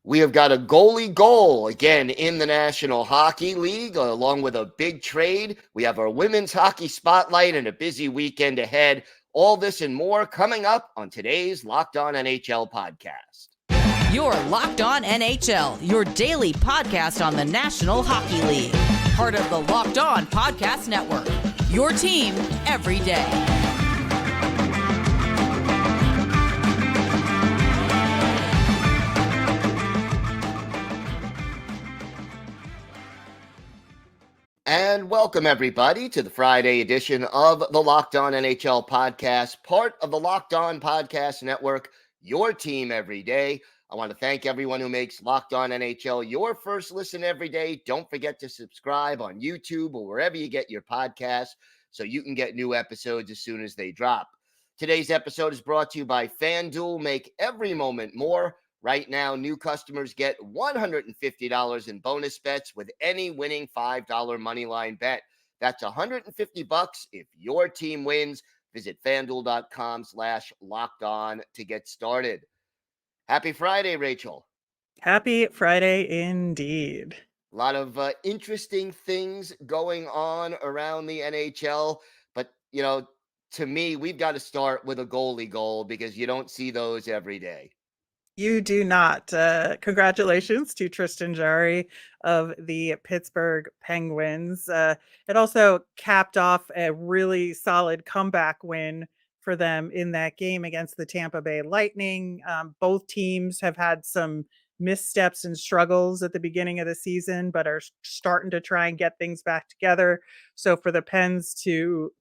We have got a goalie goal again in the National Hockey League, along with a big trade. We have our women's hockey spotlight and a busy weekend ahead. All this and more coming up on today's Locked On NHL podcast. You're Locked On NHL, your daily podcast on the National Hockey League. Part of the Locked On Podcast Network, your team every day. And welcome, everybody, to the Friday edition of the Locked On NHL podcast, part of the Locked On Podcast Network, your team every day. I want to thank everyone who makes Locked On NHL your first listen every day. Don't forget to subscribe on YouTube or wherever you get your podcasts so you can get new episodes as soon as they drop. Today's episode is brought to you by FanDuel. Make every moment more. Right now, new customers get $150 in bonus bets with any winning $5 moneyline bet. That's $150 if your team wins. Visit FanDuel.com/LockedOn to get started. Happy Friday, Rachel. Happy Friday indeed. A lot of interesting things going on around the NHL. But, to me, we've got to start with a goalie goal because you don't see those every day. You do not. Congratulations to Tristan Jarry of the Pittsburgh Penguins. It also capped off a really solid comeback win for them in that game against the Tampa Bay Lightning. Both teams have had some missteps and struggles at the beginning of the season, but are starting to try and get things back together. So for the Pens to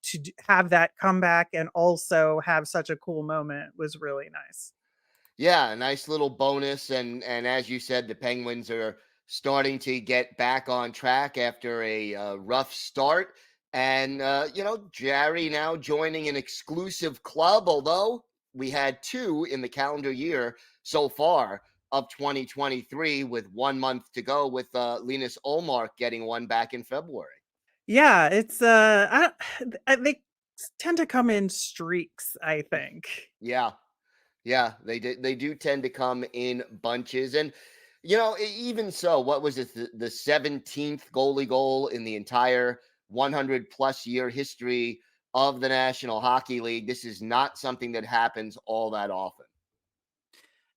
have that comeback and also have such a cool moment was really nice. Yeah, a nice little bonus. And as you said, the Penguins are starting to get back on track after a rough start. And, Jarry now joining an exclusive club, although we had two in the calendar year so far of 2023 with 1 month to go, with Linus Ullmark getting one back in February. Yeah, it's they tend to come in streaks, I think. Yeah, they do tend to come in bunches. And, even so, what was it? The 17th goalie goal in the entire 100 plus year history of the National Hockey League. This is not something that happens all that often.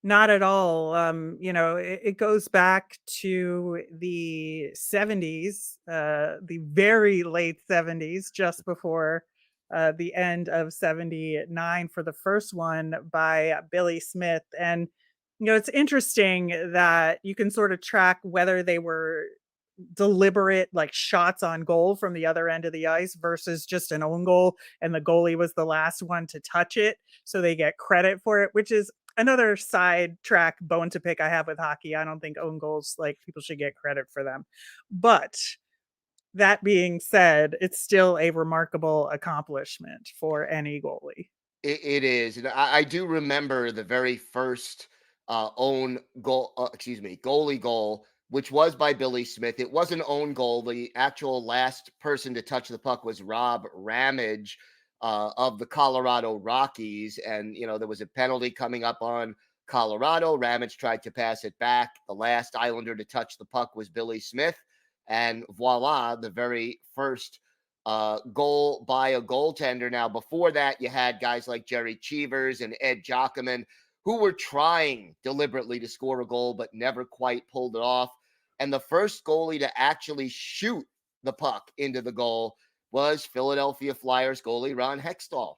Not at all. It goes back to the 70s, the very late 70s, just before the end of 79 for the first one by Billy Smith. And, it's interesting that you can sort of track whether they were deliberate, like shots on goal from the other end of the ice versus just an own goal. And the goalie was the last one to touch it. So they get credit for it, which is another side track bone to pick I have with hockey. I don't think own goals, like, people should get credit for them. But that being said, it's still a remarkable accomplishment for any goalie. It is. And I do remember the very first own goal, goalie goal, which was by Billy Smith. It was an own goal. The actual last person to touch the puck was Rob Ramage of the Colorado Rockies. And, there was a penalty coming up on Colorado. Ramage tried to pass it back. The last Islander to touch the puck was Billy Smith. And voila, the very first goal by a goaltender. Now, before that, you had guys like Jerry Cheevers and Ed Jockerman who were trying deliberately to score a goal but never quite pulled it off. And the first goalie to actually shoot the puck into the goal was Philadelphia Flyers goalie Ron Hextall.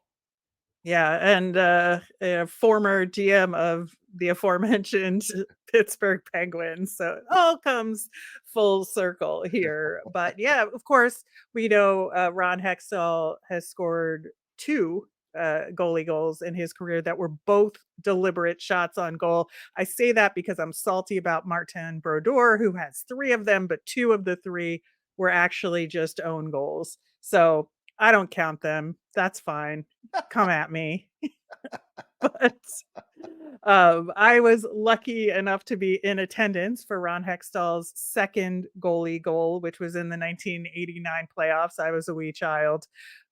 Yeah, and a former GM of the aforementioned Pittsburgh Penguins. So it all comes full circle here. But yeah, of course, we know Ron Hextall has scored two goalie goals in his career that were both deliberate shots on goal. I say that because I'm salty about Martin Brodeur, who has three of them, but two of the three were actually just own goals. So I don't count them. That's fine. Come at me. But I was lucky enough to be in attendance for Ron Hextall's second goalie goal, which was in the 1989 playoffs. I was a wee child.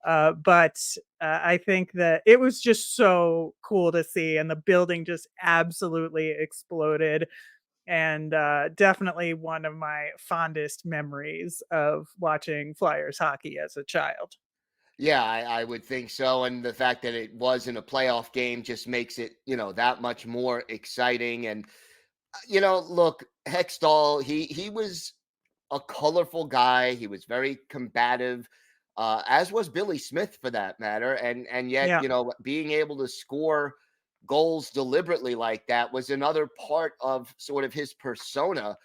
But I think that it was just so cool to see, and the building just absolutely exploded. and definitely one of my fondest memories of watching Flyers hockey as a child. Yeah, I would think so. And the fact that it was in a playoff game just makes it, that much more exciting. And, look, Hextall, he was a colorful guy. He was very combative, as was Billy Smith for that matter. And yet, Yeah. being able to score goals deliberately like that was another part of sort of his persona.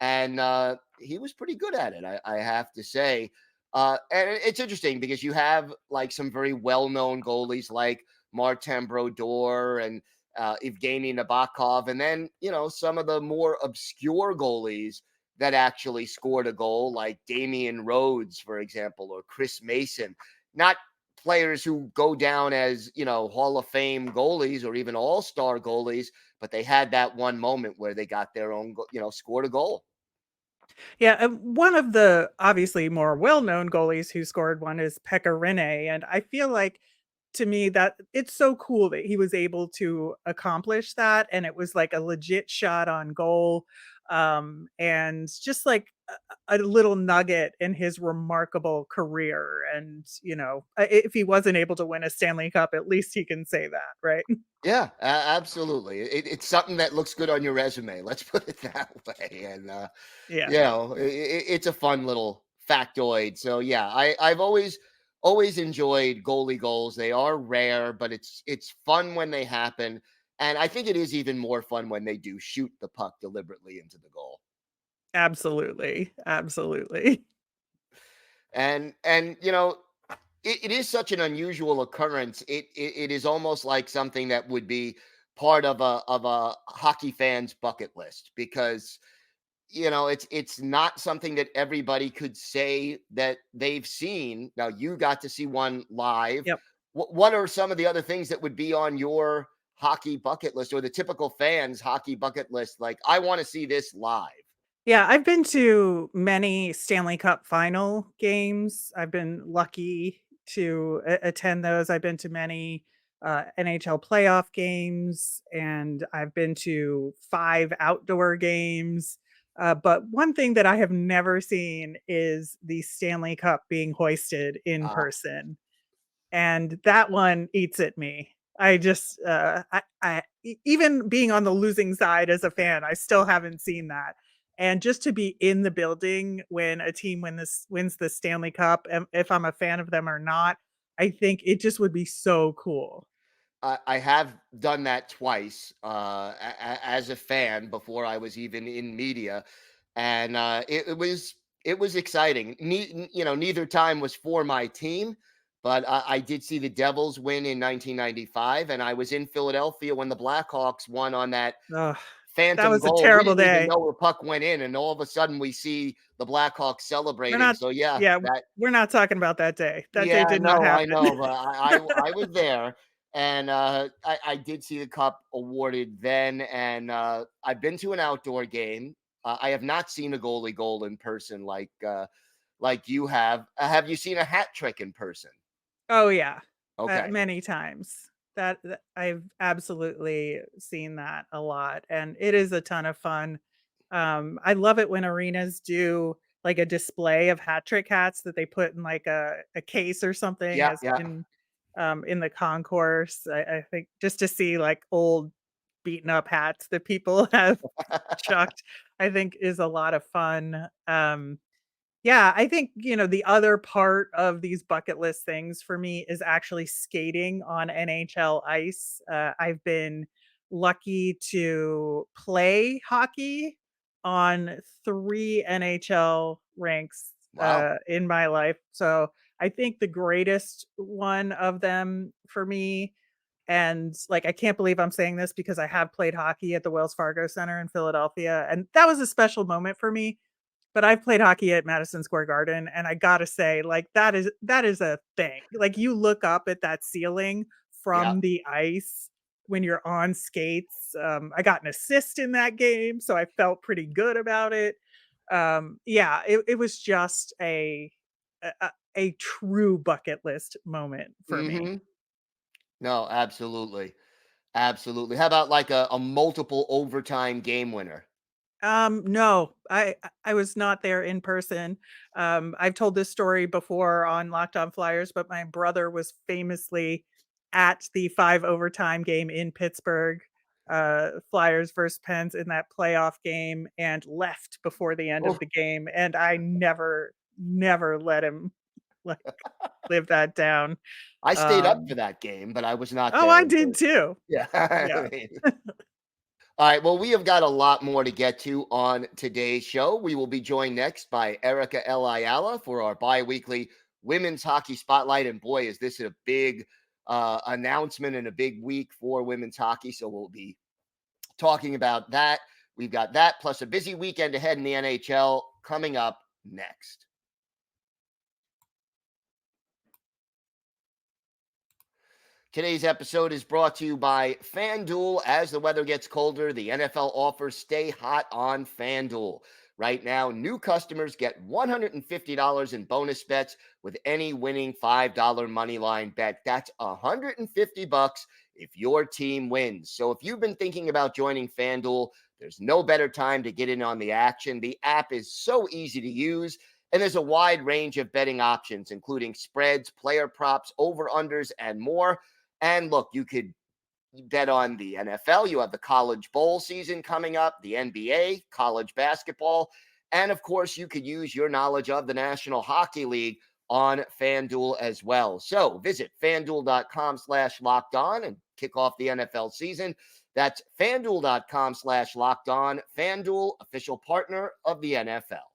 And he was pretty good at it, I have to say. And it's interesting because you have like some very well-known goalies like Martin Brodeur and Evgeny Nabokov, and then some of the more obscure goalies that actually scored a goal, like Damian Rhodes, for example, or Chris Mason. Not players who go down as Hall of Fame goalies or even All-Star goalies, but they had that one moment where they got their own, scored a goal. Yeah, one of the obviously more well-known goalies who scored one is Pekka Rinne, and I feel like to me that it's so cool that he was able to accomplish that, and it was like a legit shot on goal, and just like a little nugget in his remarkable career. And if he wasn't able to win a Stanley Cup, at least he can say that, right? Yeah, absolutely. It's something that looks good on your resume. Let's put it that way. And Yeah. it's a fun little factoid. So yeah, I've always enjoyed goalie goals. They are rare, but it's fun when they happen. And I think it is even more fun when they do shoot the puck deliberately into the goal. Absolutely. Absolutely. And it is such an unusual occurrence. It is almost like something that would be part of a hockey fan's bucket list, because it's not something that everybody could say that they've seen. Now you got to see one live. Yep. What are some of the other things that would be on your hockey bucket list, or the typical fan's hockey bucket list? Like, I want to see this live. Yeah, I've been to many Stanley Cup final games. I've been lucky to attend those. I've been to many NHL playoff games, and I've been to 5 outdoor games. But one thing that I have never seen is the Stanley Cup being hoisted in Uh, person, and that one eats at me. I just, even being on the losing side as a fan, I still haven't seen that. And just to be in the building when a team wins the Stanley Cup, if I'm a fan of them or not, I think it just would be so cool. I have done that twice, as a fan before I was even in media, and it was exciting. Neither time was for my team, but I did see the Devils win in 1995, and I was in Philadelphia when the Blackhawks won on that Ugh, that phantom was a goal. We terrible didn't even day. know the puck went in, and all of a sudden we see the Blackhawks We're celebrating. not, So yeah, yeah, that we're not talking about that day. That day yeah, did not no, I happen. know, but I was there, and I did see the cup awarded then, and I've been to an outdoor game. I have not seen a goalie goal in person like you have. Have you seen a hat trick in person? Oh, yeah, Okay, many times. That I've absolutely seen that a lot, and it is a ton of fun. I love it when arenas do, like, a display of hat trick hats that they put in, like, a case or something yeah, as yeah. in the concourse. I think just to see, like, old beaten up hats that people have chucked, I think is a lot of fun. Yeah, I think, the other part of these bucket list things for me is actually skating on NHL ice. I've been lucky to play hockey on 3 NHL rinks Wow. in my life. So I think the greatest one of them for me, and like, I can't believe I'm saying this because I have played hockey at the Wells Fargo Center in Philadelphia, and that was a special moment for me. But I've played hockey at Madison Square Garden, and I gotta say, like, that is a thing. Like, you look up at that ceiling Yeah. from the ice when you're on skates. I got an assist in that game, so I felt pretty good about it. Yeah, it was just a true bucket list moment for me. Hmm. No, absolutely, absolutely. How about like a multiple overtime game winner? No, I was not there in person. I've told this story before on Locked On Flyers, but my brother was famously at the 5 overtime game in Pittsburgh, Flyers versus Pens in that playoff game, and left before the end of Oh, the game. And I never let him like live that down. I stayed up for Um, that game, but I was not oh, there I in did person. too. Yeah. Yeah. I mean, all right. Well, we have got a lot more to get to on today's show. We will be joined next by Erica L. Ayala for our bi-weekly women's hockey spotlight. And boy, is this a big announcement and a big week for women's hockey. So we'll be talking about that. We've got that plus a busy weekend ahead in the NHL coming up next. Today's episode is brought to you by FanDuel. As the weather gets colder, the NFL offers stay hot on FanDuel. Right now, new customers get $150 in bonus bets with any winning $5 money line bet. That's $150 if your team wins. So if you've been thinking about joining FanDuel, there's no better time to get in on the action. The app is so easy to use, and there's a wide range of betting options, including spreads, player props, over-unders, and more. And look, you could bet on the NFL. You have the college bowl season coming up, the NBA, college basketball. And of course, you could use your knowledge of the National Hockey League on FanDuel as well. So visit fanduel.com/locked on and kick off the NFL season. That's fanduel.com/locked on. FanDuel, official partner of the NFL.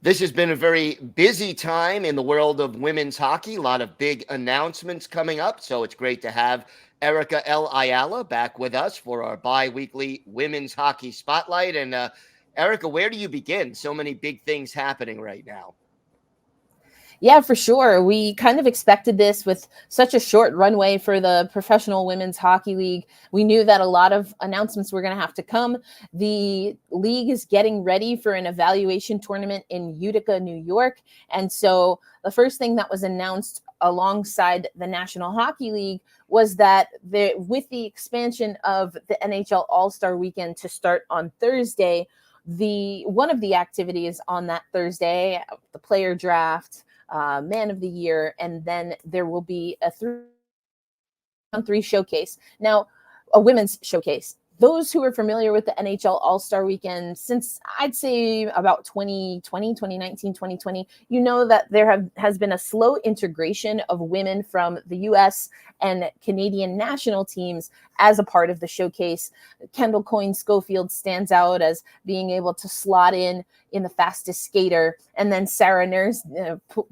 This has been a very busy time in the world of women's hockey. A lot of big announcements coming up. So it's great to have Erica L. Ayala back with us for our bi-weekly women's hockey spotlight. And Erica, where do you begin? So many big things happening right now. Yeah, for sure. We kind of expected this with such a short runway for the Professional Women's Hockey League. We knew that a lot of announcements were going to have to come. The league is getting ready for an evaluation tournament in Utica, New York. And so the first thing that was announced alongside the National Hockey League was that with the expansion of the NHL All-Star Weekend to start on Thursday, one of the activities on that Thursday, the player draft, man of the year, and then there will be a 3-on-3 showcase. Now, a women's showcase. Those who are familiar with the NHL All-Star Weekend since I'd say about 2019, 2020, you know that there has been a slow integration of women from the U.S. and Canadian national teams as a part of the showcase. Kendall Coyne-Schofield stands out as being able to slot in the fastest skater, and then Sarah Nurse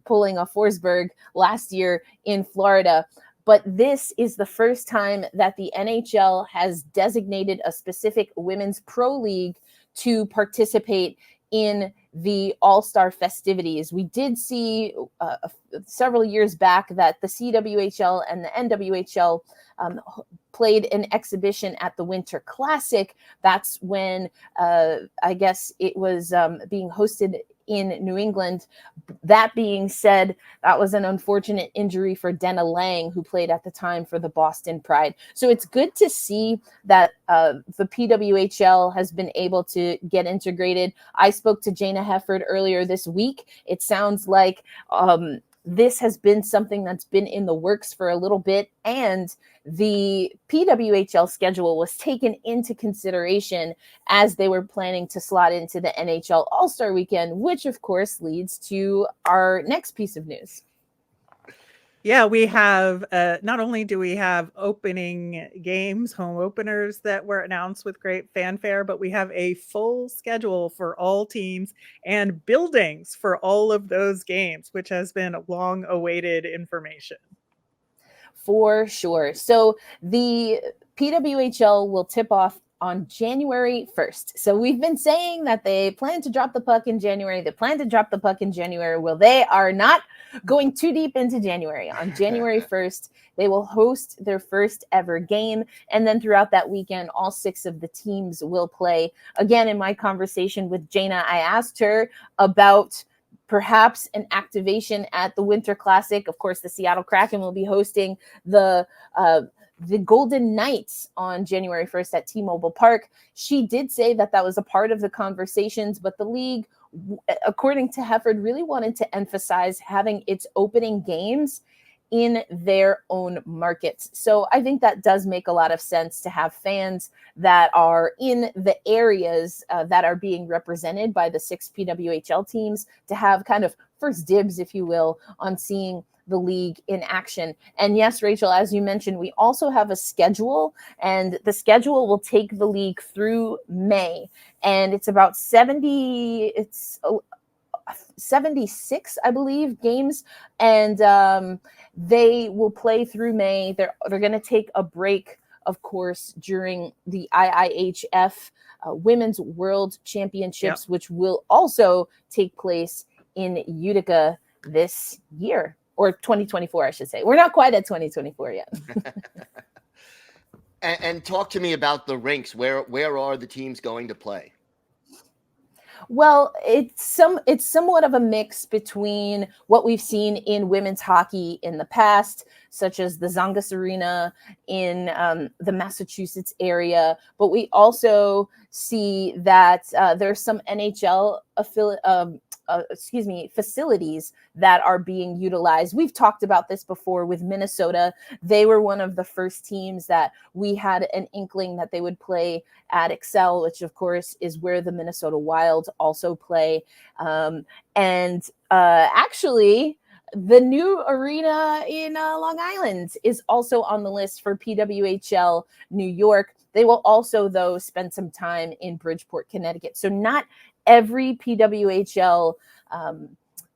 pulling a Forsberg last year in Florida. But this is the first time that the NHL has designated a specific women's pro league to participate in the All-Star festivities. We did see several years back that the CWHL and the NWHL played an exhibition at the Winter Classic. That's when I guess it was being hosted in New England. That being said, that was an unfortunate injury for Dena Lang, who played at the time for the Boston Pride. So it's good to see that the PWHL has been able to get integrated. I spoke to Jana Hefford earlier this week. It sounds like this has been something that's been in the works for a little bit, and the PWHL schedule was taken into consideration as they were planning to slot into the NHL All-Star Weekend, which of course leads to our next piece of news. Yeah, we have not only do we have opening games, home openers that were announced with great fanfare, but we have a full schedule for all teams and buildings for all of those games, which has been long awaited information. For sure. So the PWHL will tip off on January 1st. So we've been saying that they plan to drop the puck in January. They plan to drop the puck in January. Well, they are not going too deep into January. On January 1st, they will host their first ever game. And then throughout that weekend, all 6 of the teams will play. Again, in my conversation with Jana, I asked her about perhaps an activation at the Winter Classic. Of course, the Seattle Kraken will be hosting the the Golden Knights on January 1st at T-Mobile Park. She did say that that was a part of the conversations, but the league, according to Hefford, really wanted to emphasize having its opening games in their own markets. So I think that does make a lot of sense to have fans that are in the areas that are being represented by the 6 PWHL teams to have kind of first dibs, if you will, on seeing the league in action. And yes, Rachel, as you mentioned, we also have a schedule, and the schedule will take the league through May. And it's about 76, I believe, games. And they will play through May. They're going to take a break, of course, during the IIHF Women's World Championships, which will also take place in Utica this year. Or 2024, I should say. We're not quite at 2024 yet. and talk to me about the rinks. Where are the teams going to play? Well, it's somewhat of a mix between what we've seen in women's hockey in the past, such as the Zongas Arena in the Massachusetts area. But we also see that there's some NHL facilities that are being utilized. We've talked about this before with Minnesota. They were one of the first teams that we had an inkling that they would play at Excel, which of course is where the Minnesota Wild also play. Actually, the new arena in Long Island is also on the list for PWHL New York. They will also, though, spend some time in Bridgeport, Connecticut. So not every PWHL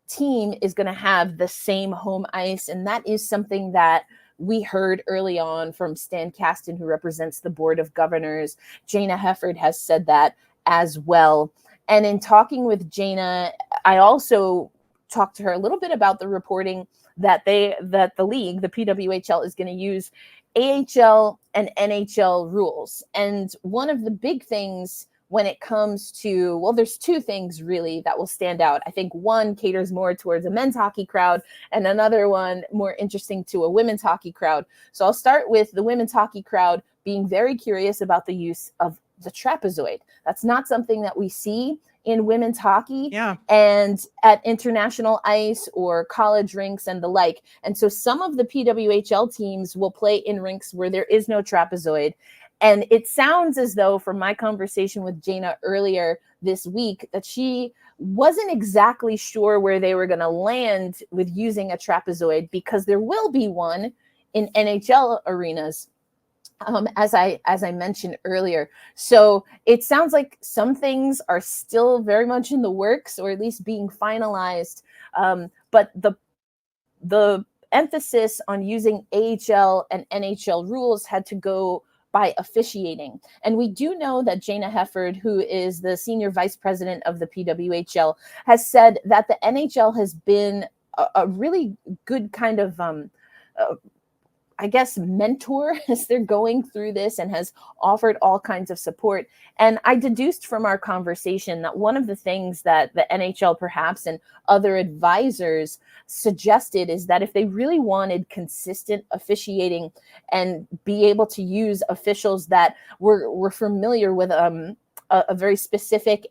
team is going to have the same home ice. And that is something that we heard early on from Stan Kasten, who represents the Board of Governors. Jana Hefford has said that as well. And in talking with Jana, I also talked to her a little bit about the reporting that the league, the PWHL, is going to use AHL and NHL rules. And one of the big things when it comes to, well, there's two things really that will stand out. I think one caters more towards a men's hockey crowd and another one more interesting to a women's hockey crowd. So I'll start with the women's hockey crowd being very curious about the use of the trapezoid. That's not something that we see in women's hockey and at international ice or college rinks and the like. And so some of the PWHL teams will play in rinks where there is no trapezoid. And it sounds as though, from my conversation with Jana earlier this week, that she wasn't exactly sure where they were going to land with using a trapezoid, because there will be one in NHL arenas, as I mentioned earlier. So it sounds like some things are still very much in the works, or at least being finalized. But the emphasis on using AHL and NHL rules had to go by officiating. And we do know that Jana Hefford, who is the senior vice president of the PWHL, has said that the NHL has been a really good kind of, mentor as they're going through this, and has offered all kinds of support. And I deduced from our conversation that one of the things that the NHL perhaps and other advisors suggested is that if they really wanted consistent officiating and be able to use officials that were familiar with a very specific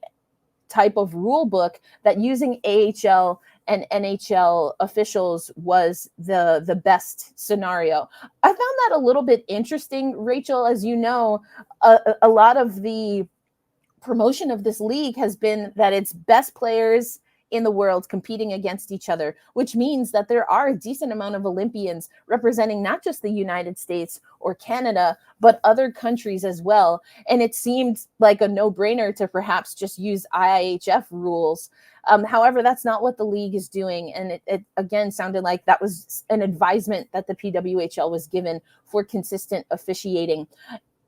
type of rule book, that using AHL and NHL officials was the best scenario. I found that a little bit interesting, Rachel. As you know, a lot of the promotion of this league has been that it's best players in the world competing against each other, which means that there are a decent amount of Olympians representing not just the United States or Canada, but other countries as well. And it seemed like a no-brainer to perhaps just use IIHF rules. However, that's not what the league is doing. And it again sounded like that was an advisement that the PWHL was given for consistent officiating.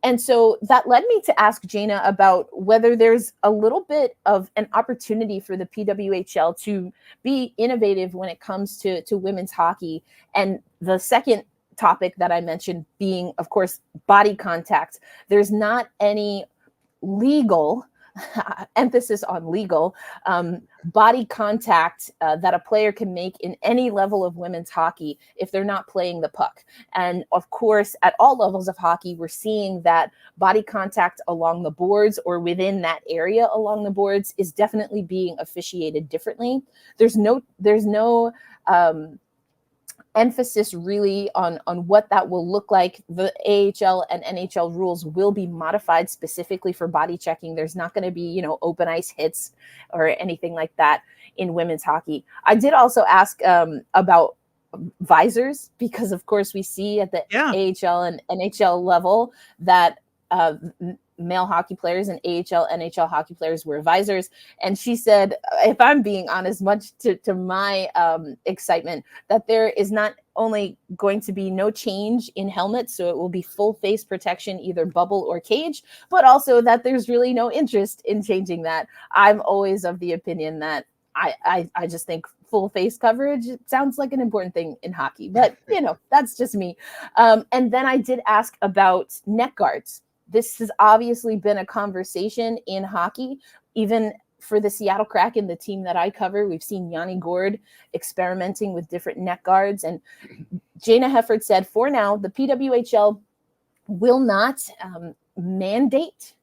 And so that led me to ask Jana about whether there's a little bit of an opportunity for the PWHL to be innovative when it comes to women's hockey. And the second topic that I mentioned being, of course, body contact. There's not any legal emphasis on legal, body contact that a player can make in any level of women's hockey if they're not playing the puck. And of course, at all levels of hockey, we're seeing that body contact along the boards or within that area along the boards is definitely being officiated differently. There's no emphasis really on what that will look like. The AHL and NHL rules will be modified specifically for body checking. There's not going to be, open ice hits or anything like that in women's hockey. I did also ask about visors, because of course we see at the AHL and NHL level that male hockey players and AHL, NHL hockey players wear visors. And she said, if I'm being honest, much to my excitement, that there is not only going to be no change in helmets, so it will be full face protection, either bubble or cage, but also that there's really no interest in changing that. I'm always of the opinion that I just think full face coverage sounds like an important thing in hockey, but that's just me. And then I did ask about neck guards. This has obviously been a conversation in hockey, even for the Seattle Kraken, the team that I cover. We've seen Yanni Gourde experimenting with different neck guards. And Jana Hefford said, for now, the PWHL will not mandate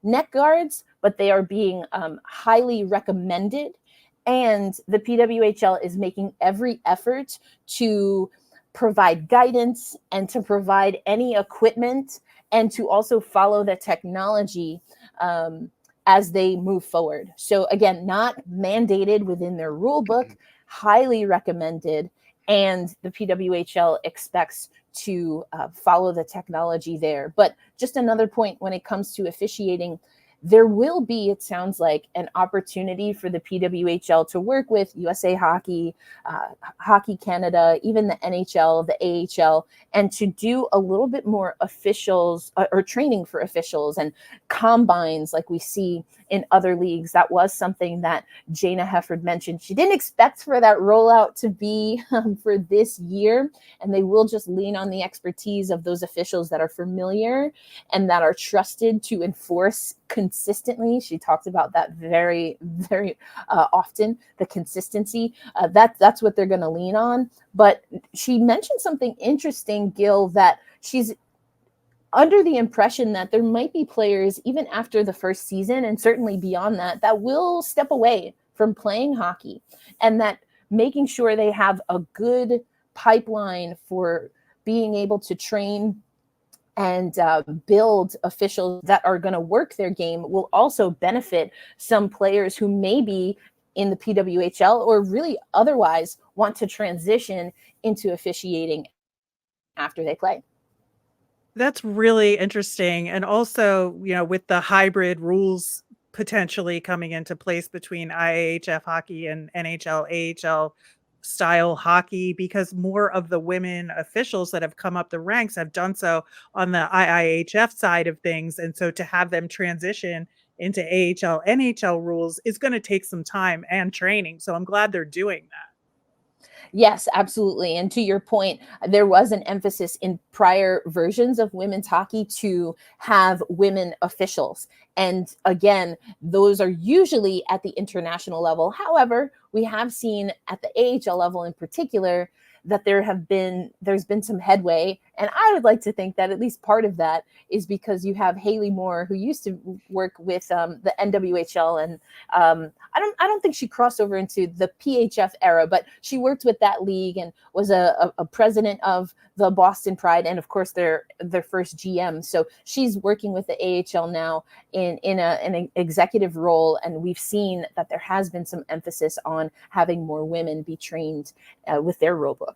neck guards, but they are being highly recommended. And the PWHL is making every effort to provide guidance and to provide any equipment and to also follow the technology as they move forward. So again, not mandated within their rule book, highly recommended, and the PWHL expects to follow the technology there. But just another point when it comes to officiating, there will be, it sounds like, an opportunity for the PWHL to work with USA Hockey, Hockey Canada, even the NHL, the AHL, and to do a little bit more officials or training for officials and combines like we see in other leagues. That was something that Jana Hefford mentioned. She didn't expect for that rollout to be for this year, and they will just lean on the expertise of those officials that are familiar and that are trusted to enforce consistently. She talked about that very, very often, the consistency. That's what they're going to lean on. But she mentioned something interesting, Gil, that she's under the impression that there might be players, even after the first season and certainly beyond that, that will step away from playing hockey, and that making sure they have a good pipeline for being able to train and build officials that are going to work their game will also benefit some players who maybe in the PWHL or really otherwise want to transition into officiating after they play. That's really interesting. And also, with the hybrid rules potentially coming into place between IIHF hockey and NHL, AHL style hockey, because more of the women officials that have come up the ranks have done so on the IIHF side of things. And so to have them transition into AHL, NHL rules is going to take some time and training. So I'm glad they're doing that. Yes, absolutely. And to your point, there was an emphasis in prior versions of women's hockey to have women officials. And again, those are usually at the international level. However, we have seen at the AHL level in particular that there's been some headway. And I would like to think that at least part of that is because you have Haley Moore, who used to work with the NWHL, and I don't think she crossed over into the PHF era, but she worked with that league and was a president of the Boston Pride, and of course their first GM. So she's working with the AHL now in an executive role, and we've seen that there has been some emphasis on having more women be trained with their rule book.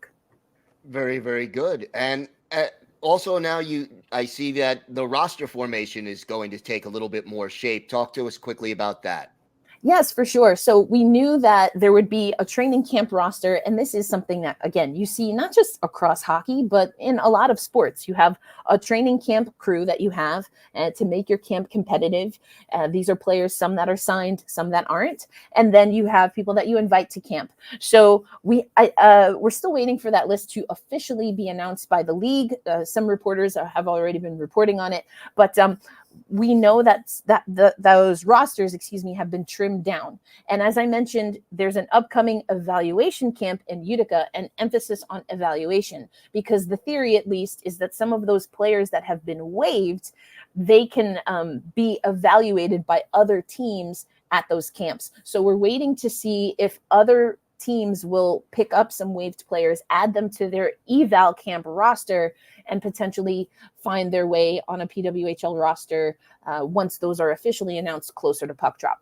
Very, very good. And also now I see that the roster formation is going to take a little bit more shape. Talk to us quickly about that. Yes, for sure. So we knew that there would be a training camp roster, and this is something that, again, you see not just across hockey, but in a lot of sports. You have a training camp crew that you have to make your camp competitive. These are players, some that are signed, some that aren't. And then you have people that you invite to camp. So we're still waiting for that list to officially be announced by the league. Some reporters have already been reporting on it, but we know those rosters, have been trimmed down. And as I mentioned, there's an upcoming evaluation camp in Utica, an emphasis on evaluation, because the theory, at least, is that some of those players that have been waived, they can be evaluated by other teams at those camps. So we're waiting to see if other teams will pick up some waived players, add them to their eval camp roster, and potentially find their way on a PWHL roster once those are officially announced closer to puck drop.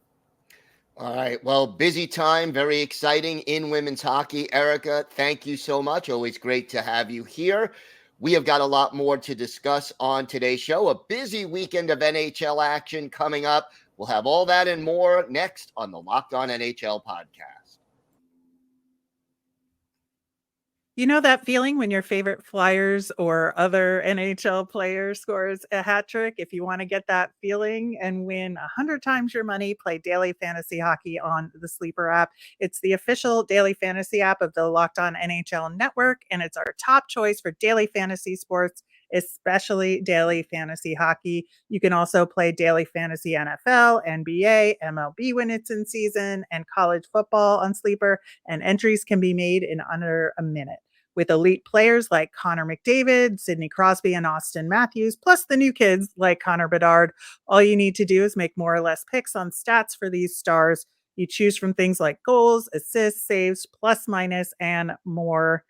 All right. Well, busy time, very exciting in women's hockey. Erica, thank you so much. Always great to have you here. We have got a lot more to discuss on today's show. A busy weekend of NHL action coming up. We'll have all that and more next on the Locked On NHL podcast. You know that feeling when your favorite Flyers or other NHL player scores a hat trick? If you want to get that feeling and win 100 times your money, play daily fantasy hockey on the Sleeper app. It's the official daily fantasy app of the Locked On NHL network, and it's our top choice for daily fantasy sports, especially daily fantasy hockey. You can also play daily fantasy NFL, NBA, MLB when it's in season, and college football on Sleeper, and entries can be made in under a minute. With elite players like Connor McDavid, Sidney Crosby, and Austin Matthews, plus the new kids like Connor Bedard, all you need to do is make more or less picks on stats for these stars. You choose from things like goals, assists, saves, plus minus, and more.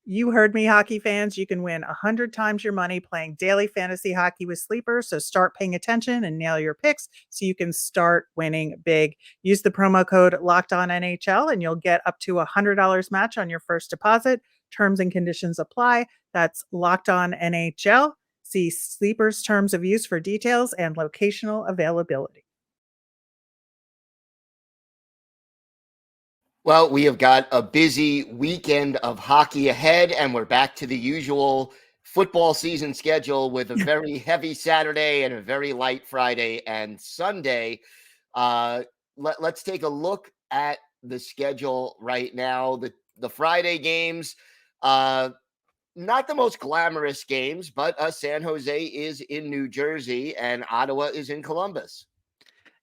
You heard me, hockey fans. You can win 100 times your money playing daily fantasy hockey with Sleeper. So start paying attention and nail your picks so you can start winning big. Use the promo code LOCKEDONNHL and you'll get up to $100 match on your first deposit. Terms and conditions apply. That's Locked On NHL. See Sleeper's terms of use for details and locational availability. Well, we have got a busy weekend of hockey ahead, and we're back to the usual football season schedule with a very heavy Saturday and a very light Friday and Sunday. Let's take a look at the schedule right now. The Friday games, not the most glamorous games, but San Jose is in New Jersey and Ottawa is in Columbus.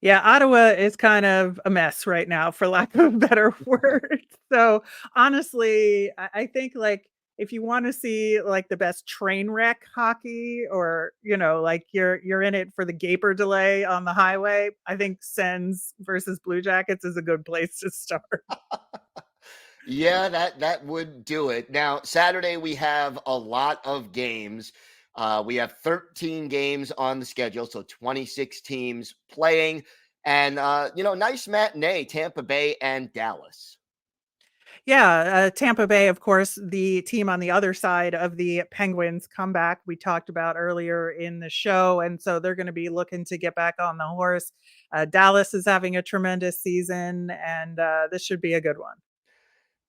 Yeah, Ottawa is kind of a mess right now, for lack of a better word. So honestly, I think like if you want to see like the best train wreck hockey, or like you're in it for the Gaper delay on the highway, I think Sens versus Blue Jackets is a good place to start. Yeah, that would do it. Now, Saturday we have a lot of games. We have 13 games on the schedule, so 26 teams playing. And, nice matinee, Tampa Bay and Dallas. Yeah, Tampa Bay, of course, the team on the other side of the Penguins comeback we talked about earlier in the show. And so they're going to be looking to get back on the horse. Dallas is having a tremendous season, and this should be a good one.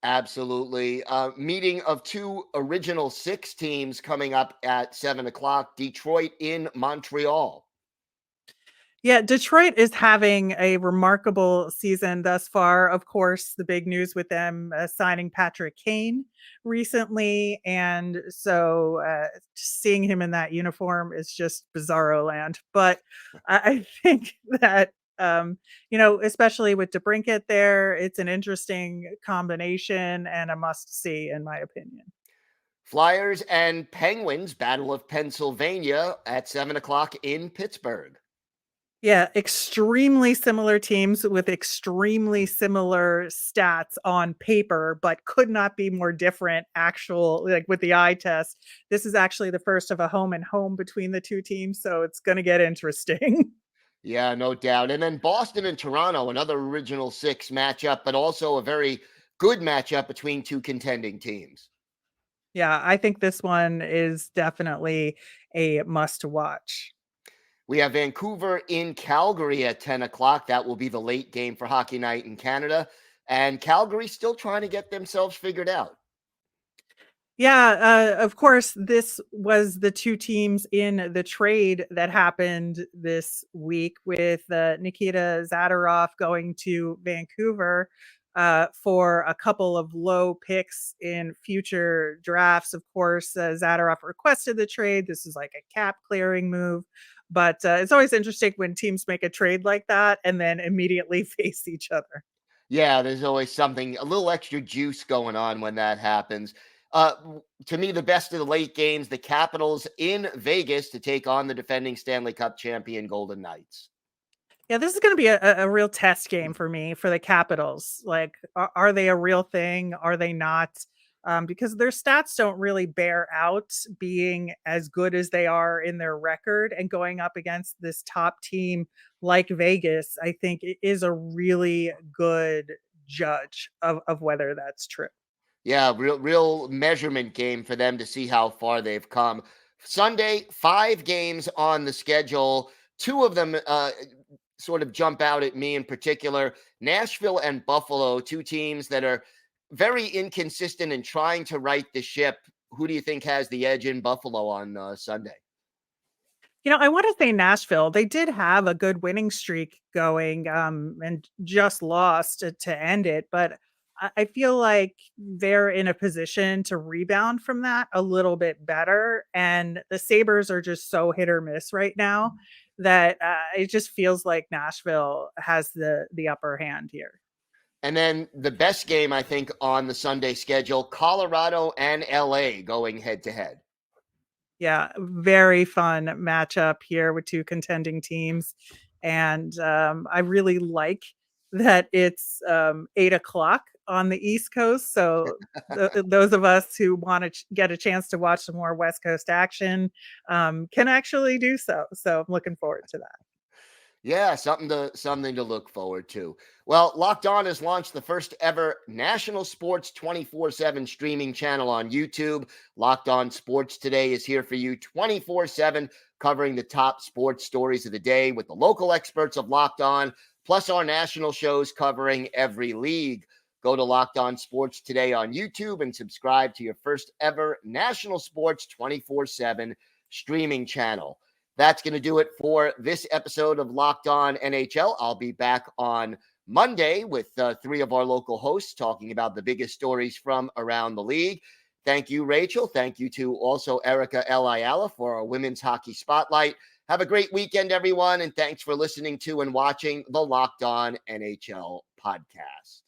Absolutely. Meeting of two original six teams coming up at 7:00. Detroit in Montreal. Yeah, Detroit is having a remarkable season thus far. Of course, the big news with them signing Patrick Kane recently. And so seeing him in that uniform is just bizarro land. But I think that, especially with DeBrincat there, it's an interesting combination and a must see, in my opinion. Flyers and Penguins, Battle of Pennsylvania at 7:00 in Pittsburgh. Yeah, extremely similar teams with extremely similar stats on paper, but could not be more different like with the eye test. This is actually the first of a home and home between the two teams, so it's going to get interesting. Yeah, no doubt. And then Boston and Toronto, another original six matchup, but also a very good matchup between two contending teams. Yeah, I think this one is definitely a must watch. We have Vancouver in Calgary at 10:00. That will be the late game for Hockey Night in Canada. And Calgary still trying to get themselves figured out. Yeah, of course, this was the two teams in the trade that happened this week with Nikita Zadorov going to Vancouver for a couple of low picks in future drafts. Of course, Zadorov requested the trade. This is like a cap clearing move. But it's always interesting when teams make a trade like that and then immediately face each other. Yeah, there's always something, a little extra juice going on when that happens. To me, the best of the late games, the Capitals in Vegas to take on the defending Stanley Cup champion Golden Knights. Yeah, this is going to be a real test game for me for the Capitals. Like, are they a real thing? Are they not? Because their stats don't really bear out being as good as they are in their record, and going up against this top team like Vegas, I think it is a really good judge of whether that's true. Yeah, real measurement game for them to see how far they've come. Sunday, 5 games on the schedule. 2 of them sort of jump out at me in particular. Nashville and Buffalo, 2 teams that are very inconsistent and trying to right the ship. Who do you think has the edge in Buffalo on Sunday? I want to say Nashville. They did have a good winning streak going, and just lost to end it. But I feel like they're in a position to rebound from that a little bit better. And the Sabres are just so hit or miss right now that it just feels like Nashville has the upper hand here. And then the best game, I think, on the Sunday schedule, Colorado and LA going head to head. Yeah, very fun matchup here with 2 contending teams. And I really like that it's 8 o'clock on the East Coast. So those of us who want to get a chance to watch some more West Coast action can actually do so. So I'm looking forward to that. Yeah, something to look forward to. Well, Locked On has launched the first ever national sports 24/7 streaming channel on YouTube. Locked On Sports Today is here for you 24/7, covering the top sports stories of the day with the local experts of Locked On, plus our national shows covering every league. Go to Locked On Sports Today on YouTube and subscribe to your first ever national sports 24/7 streaming channel. That's going to do it for this episode of Locked On NHL. I'll be back on Monday with 3 of our local hosts talking about the biggest stories from around the league. Thank you, Rachel. Thank you to also Erica L. Ayala for our Women's Hockey Spotlight. Have a great weekend, everyone, and thanks for listening to and watching the Locked On NHL podcast.